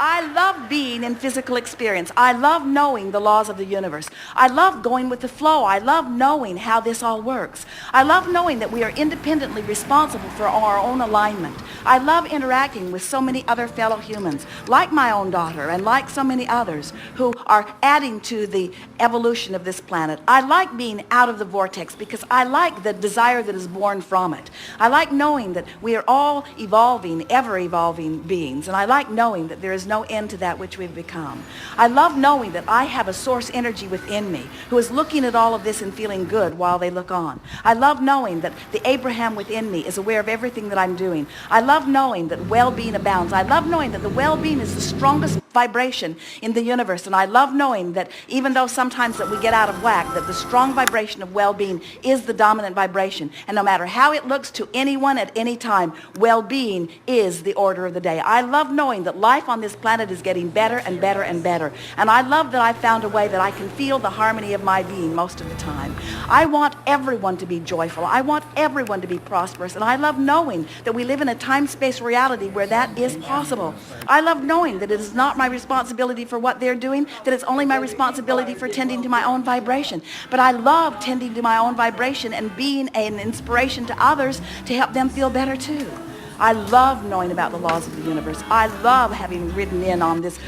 I love being in physical experience. I love knowing the laws of the universe. I love going with the flow. I love knowing how this all works. I love knowing that we are independently responsible for our own alignment. I love interacting with so many other fellow humans, like my own daughter and like so many others who are adding to the evolution of this planet. I like being out of the vortex because I like the desire that is born from it. I like knowing that we are all evolving, ever-evolving beings, and I like knowing that there is no end to that which we've become. I love knowing that I have a source energy within me who is looking at all of this and feeling good while they look on. I love knowing that the Abraham within me is aware of everything that I'm doing. I love knowing that well-being abounds. I love knowing that the well-being is the strongest vibration in the universe, and I love knowing that even though sometimes that we get out of whack, that the strong vibration of well-being is the dominant vibration, and no matter how it looks to anyone at any time, well-being is the order of the day. I love knowing that life on this planet is getting better and better and better, and I love that I found a way that I can feel the harmony of my being most of the time. I want everyone to be joyful. I want everyone to be prosperous, and I love knowing that we live in a time-space reality where that is possible. I love knowing that it is not my responsibility for what they're doing, that it's only my responsibility for tending to my own vibration. But I love tending to my own vibration and being an inspiration to others to help them feel better too. I love knowing about the laws of the universe. I love having ridden in on this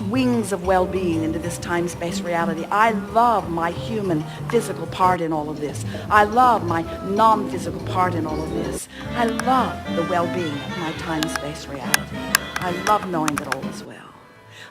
wings of well-being into this time-space reality. I love my human physical part in all of this. I love my non-physical part in all of this. I love the well-being of my time-space reality. I love knowing that all is well.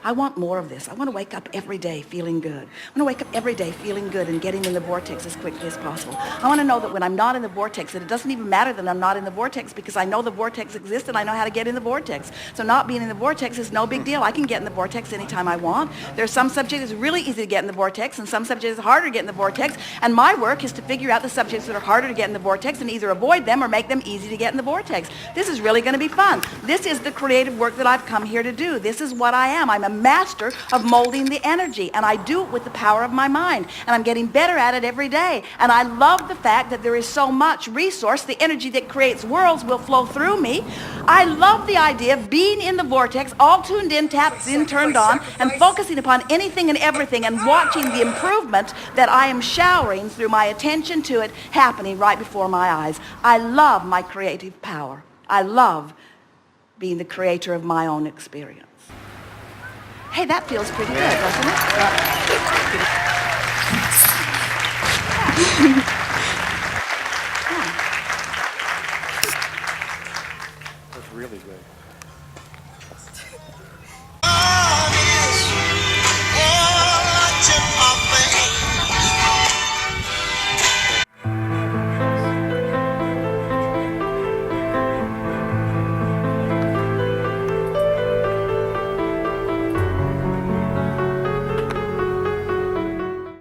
I want more of this. I want to wake up every day feeling good. I want to wake up every day feeling good and getting in the vortex as quickly as possible. I want to know that when I'm not in the vortex, that it doesn't even matter that I'm not in the vortex because I know the vortex exists and I know how to get in the vortex. So not being in the vortex is no big deal. I can get in the vortex anytime I want. There's some subjects it's really easy to get in the vortex and some subjects it's harder to get in the vortex. And my work is to figure out the subjects that are harder to get in the vortex and either avoid them or make them easy to get in the vortex. This is really going to be fun. This is the creative work that I've come here to do. This is what I am. I'm a master of molding the energy, and I do it with the power of my mind, and I'm getting better at it every day. And I love the fact that there is so much resource. The energy that creates worlds will flow through me. I love the idea of being in the vortex, all tuned in, tapped in, turned on, and focusing upon anything and everything and watching the improvement that I am showering through my attention to it happening right before my eyes. I love my creative power. I love being the creator of my own experience. Hey, that feels pretty good, doesn't it? That's really good.